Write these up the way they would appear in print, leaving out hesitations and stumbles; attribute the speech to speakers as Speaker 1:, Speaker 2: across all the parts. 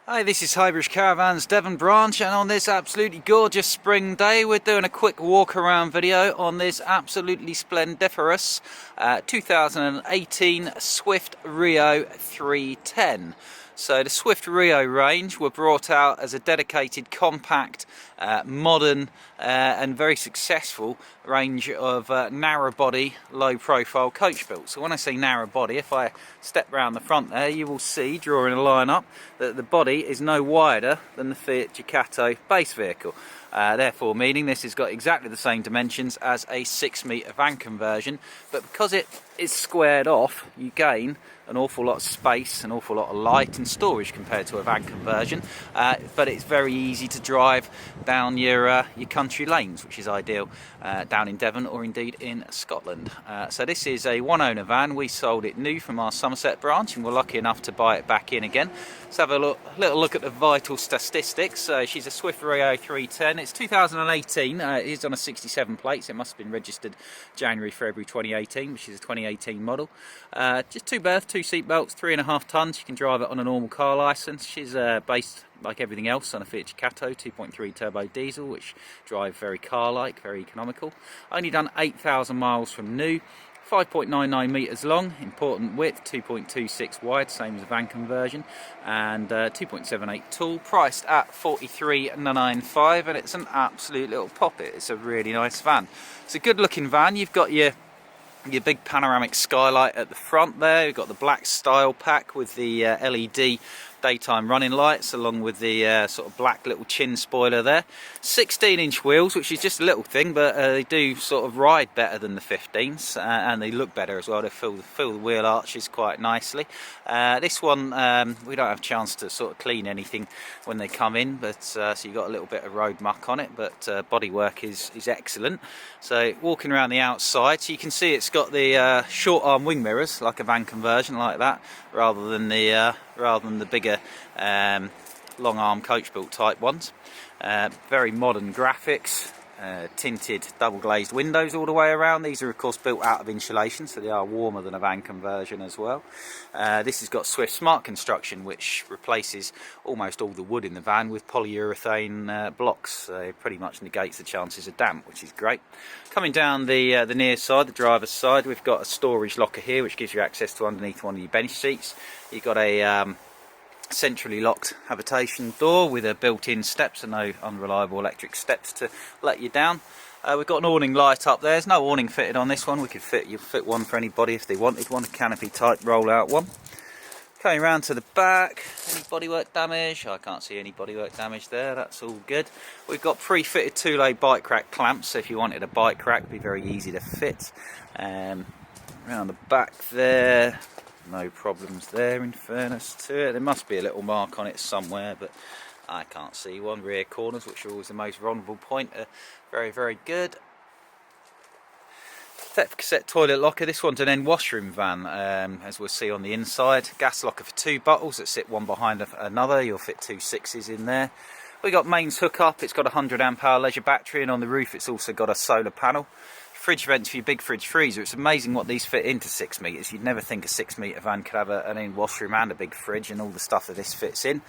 Speaker 1: Hi, this is Highbridge Caravans Devon branch, and on this absolutely gorgeous spring day we're doing a quick walk around video on this absolutely splendiferous 2018 Swift Rio 310. So the Swift Rio range were brought out as a dedicated, compact, modern and very successful range of narrow body, low profile coach builds. So when I say narrow body, if I step round the front there, you will see, drawing a line up, that the body is no wider than the Fiat Ducato base vehicle. Therefore meaning this has got exactly the same dimensions as a 6-metre van conversion, but because it is squared off, you gain an awful lot of space, an awful lot of light and storage compared to a van conversion, but it's very easy to drive down your country lanes, which is ideal down in Devon or indeed in Scotland. So this is a one-owner van. We sold it new from our Somerset branch and we're lucky enough to buy it back in again. Let's have a little look at the vital statistics. She's a Swift Rio 310. It's 2018. It is on a 67 plate, so it must have been registered January, February 2018, which is a 2018 model. Just 2 berth, 2 seat belts, 3.5 tons. You can drive it on a normal car licence. She's based, like everything else, on a Fiat Ducato 2.3 turbo diesel, which drive very car-like, very economical. Only done 8,000 miles from new. 5.99 metres long, important width, 2.26 wide, same as a van conversion, and 2.78 tall, priced at $43,995, and it's an absolute little poppet. It's a really nice van. It's a good looking van. You've got your big panoramic skylight at the front there. You've got the black style pack with the LED daytime running lights, along with the sort of black little chin spoiler there. 16-inch wheels, which is just a little thing, but they do sort of ride better than the 15s, and they look better as well. They fill the wheel arches quite nicely. This one we don't have a chance to sort of clean anything when they come in, but so you've got a little bit of road muck on it, but bodywork is excellent. So walking around the outside, so you can see it's got the short arm wing mirrors, like a van conversion, like that, rather than the bigger long arm coach built type ones. Very modern graphics, tinted double glazed windows all the way around. These are of course built out of insulation, so they are warmer than a van conversion as well. This has got Swift Smart construction, which replaces almost all the wood in the van with polyurethane blocks, so pretty much negates the chances of damp, which is great. Coming down the near side, the driver's side, we've got a storage locker here which gives you access to underneath one of your bench seats. You've got a centrally locked habitation door with a built-in steps, and no unreliable electric steps to let you down. We've got an awning light up there. There's no awning fitted on this one. We could fit one for anybody if they wanted one, a canopy type roll-out one. Coming round to the back, any bodywork damage? I can't see any bodywork damage there, that's all good. We've got pre-fitted 2-lay bike rack clamps, so if you wanted a bike rack, it'd be very easy to fit. Round the back there, no problems there in fairness to it. There must be a little mark on it somewhere, but I can't see one. Rear corners, which are always the most vulnerable point, are very, very good. Depth cassette toilet locker. This one's an end washroom van, as we'll see on the inside. Gas locker for 2 bottles that sit one behind another. You'll fit 2 6s in there. We got mains hookup. It's got a 100 amp hour leisure battery, and on the roof it's also got a solar panel. Fridge vents for your big fridge freezer. It's amazing what these fit into 6 metres. You'd never think a 6-metre van could have an in washroom and a big fridge, and all the stuff that this fits in.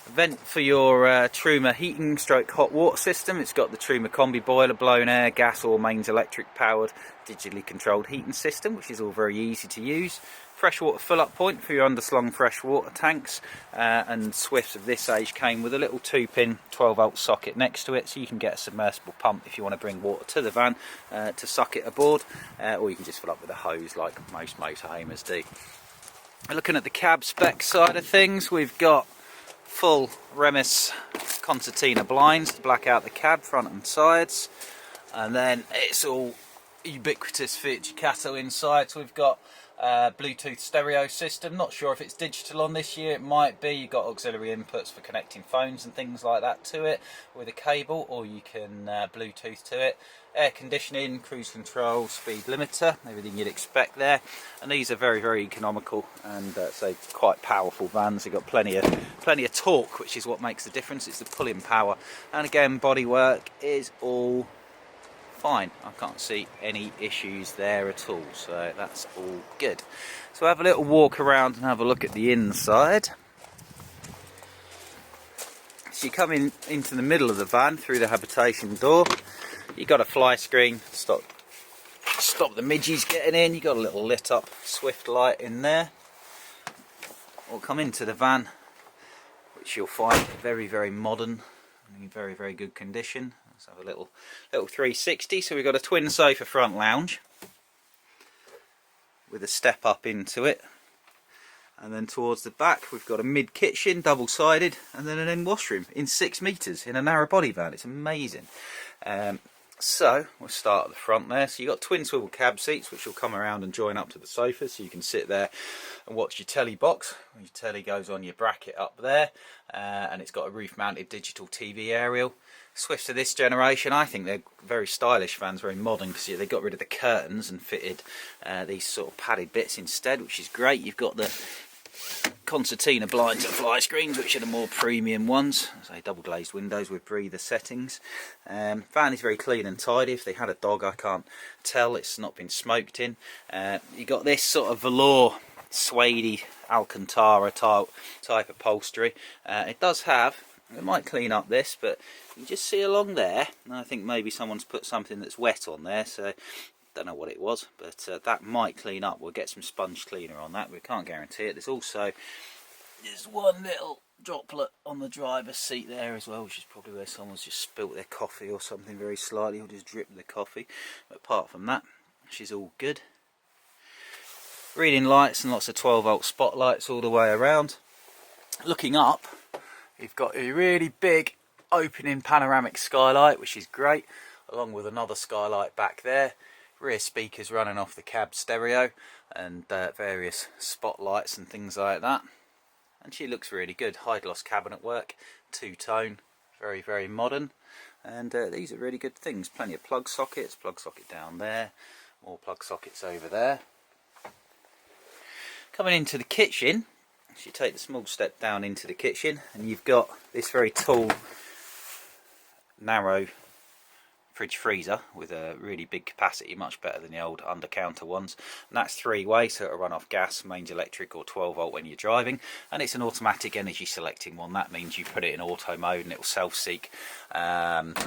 Speaker 1: Vent for your Truma heating stroke hot water system. It's got the Truma combi boiler, blown air, gas or mains electric powered, digitally controlled heating system, which is all very easy to use. Freshwater fill up point for your underslung freshwater tanks, and Swifts of this age came with a little 2-pin 12-volt socket next to it, so you can get a submersible pump if you want to bring water to the van to suck it aboard, or you can just fill up with a hose like most motorhomers do. Looking at the cab spec side of things, we've got full Remis concertina blinds to black out the cab front and sides, and then it's all ubiquitous Fiat Ducato inside. So we've got Bluetooth stereo system. Not sure if it's digital on this year, it might be. You've got auxiliary inputs for connecting phones and things like that to it with a cable, or you can Bluetooth to it. Air conditioning, cruise control, speed limiter, everything you'd expect there. And these are very, very economical and so quite powerful vans. They've got plenty of torque, which is what makes the difference. It's the pulling power. And again, bodywork is all fine. I can't see any issues there at all, so that's all good. So have a little walk around and have a look at the inside. So you come into the middle of the van through the habitation door. You've got a fly screen, stop the midges getting in. You've got a little lit up Swift light in there. We'll come into the van, which you'll find very, very modern and in very, very good condition. Let's have a little 360. So we've got a twin sofa front lounge with a step up into it. And then towards the back we've got a mid kitchen, double sided, and then an end washroom in 6 metres in a narrow body van. It's amazing. So we'll start at the front there. So you've got twin swivel cab seats which will come around and join up to the sofa, so you can sit there and watch your telly box. Your telly goes on your bracket up there, and it's got a roof mounted digital TV aerial. Swifts of this generation, I think they're very stylish vans, very modern, because they got rid of the curtains and fitted these sort of padded bits instead, which is great. You've got the concertina blinds and fly screens, which are the more premium ones. So double glazed windows with breather settings. Van is very clean and tidy. If they had a dog, I can't tell. It's not been smoked in. You got this sort of velour suede Alcantara type upholstery. It does have, it might clean up this, but you just see along there, and I think maybe someone's put something that's wet on there, so don't know what it was, but that might clean up. We'll get some sponge cleaner on that. We can't guarantee it. There's one little droplet on the driver's seat there as well, which is probably where someone's just spilt their coffee or something very slightly, or just dripped the coffee. But apart from that, she's all good. Reading lights and lots of 12-volt spotlights all the way around. Looking up, you've got a really big opening panoramic skylight, which is great, along with another skylight back there. Rear speakers running off the cab stereo, and various spotlights and things like that. And she looks really good. High gloss cabinet work, two-tone, very, very modern. And these are really good things. Plenty of plug sockets, plug socket down there, more plug sockets over there. Coming into the kitchen, so you take the small step down into the kitchen, and you've got this very tall, narrow fridge freezer with a really big capacity, much better than the old under counter ones, and that's 3-way, so it'll run off gas, mains electric or 12-volt when you're driving, and it's an automatic energy selecting one. That means you put it in auto mode and it will self-seek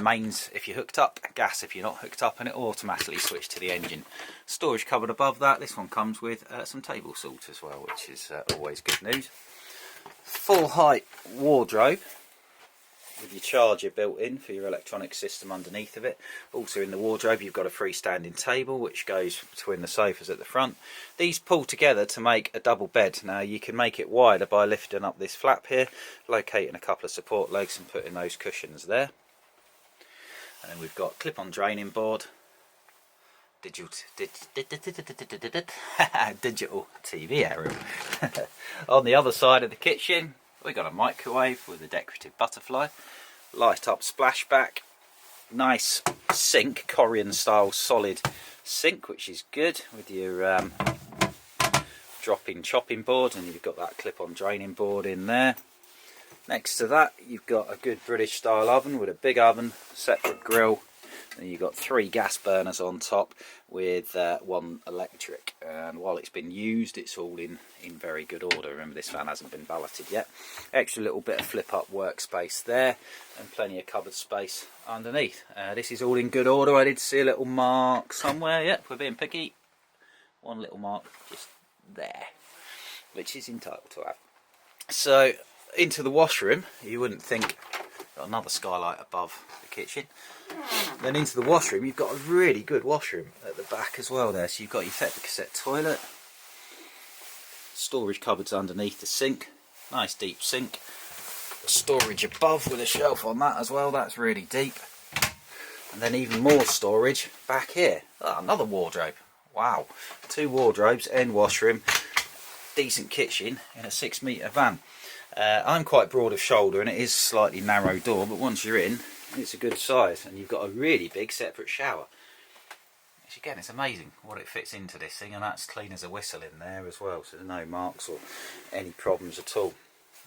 Speaker 1: mains if you're hooked up, gas if you're not hooked up, and it will automatically switch to the engine. Storage cupboard above that. This one comes with some table salt as well, which is always good news. Full height wardrobe with your charger built in for your electronic system underneath of it. Also in the wardrobe you've got a freestanding table which goes between the sofas at the front. These pull together to make a double bed. Now you can make it wider by lifting up this flap here, locating a couple of support legs and putting those cushions there. And then we've got clip-on draining board, digital TV aerial. On the other side of the kitchen we've got a microwave with a decorative butterfly, light up splashback, nice sink, Korean style solid sink, which is good, with your drop-in chopping board, and you've got that clip-on draining board in there. Next to that you've got a good British style oven with a big oven, separate grill, and you've got 3 gas burners on top with 1 electric, and while it's been used it's all in very good order. Remember, this van hasn't been valeted yet. Extra little bit of flip up workspace there, and plenty of cupboard space underneath. This is all in good order. I did see a little mark somewhere, yep, we're being picky, one little mark just there, which is entitled to have. So into the washroom, you wouldn't think. Got another skylight above the kitchen. Then into the washroom, you've got a really good washroom at the back as well there. So you've got your cassette toilet, storage cupboards underneath the sink, nice deep sink, storage above with a shelf on that as well, that's really deep. And then even more storage back here. Oh, another wardrobe. Wow, 2 wardrobes, end washroom, decent kitchen in a 6-metre van. I'm quite broad of shoulder and it is a slightly narrow door, but once you're in it's a good size, and you've got a really big separate shower. Which again, it's amazing what it fits into this thing, and that's clean as a whistle in there as well, so there's no marks or any problems at all.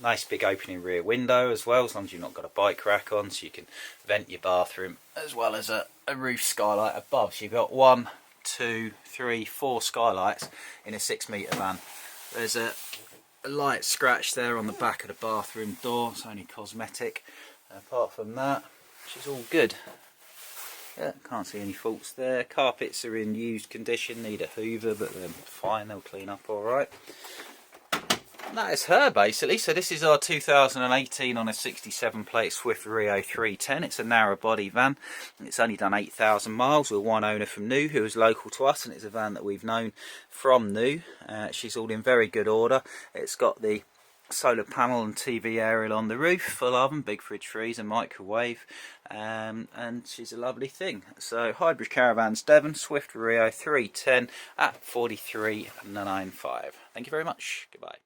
Speaker 1: Nice big opening rear window as well, as long as you've not got a bike rack on, so you can vent your bathroom, as well as a roof skylight above. So you've got 1, 2, 3, 4 skylights in a 6-metre van. There's a light scratch there on the back of the bathroom door. It's only cosmetic. Apart from that, which is all good. Yeah, can't see any faults there. Carpets are in used condition, need a hoover, but they're fine, they'll clean up alright. That is her basically. So this is our 2018 on a 67 plate Swift Rio 310. It's a narrow body van. It's only done 8,000 miles with one owner from New, who is local to us, and it's a van that we've known from New. She's all in very good order. It's got the solar panel and TV aerial on the roof, full oven, big fridge, freezer, microwave, and she's a lovely thing. So Highbridge Caravans, Devon, Swift Rio 310 at 43,995. Thank you very much. Goodbye.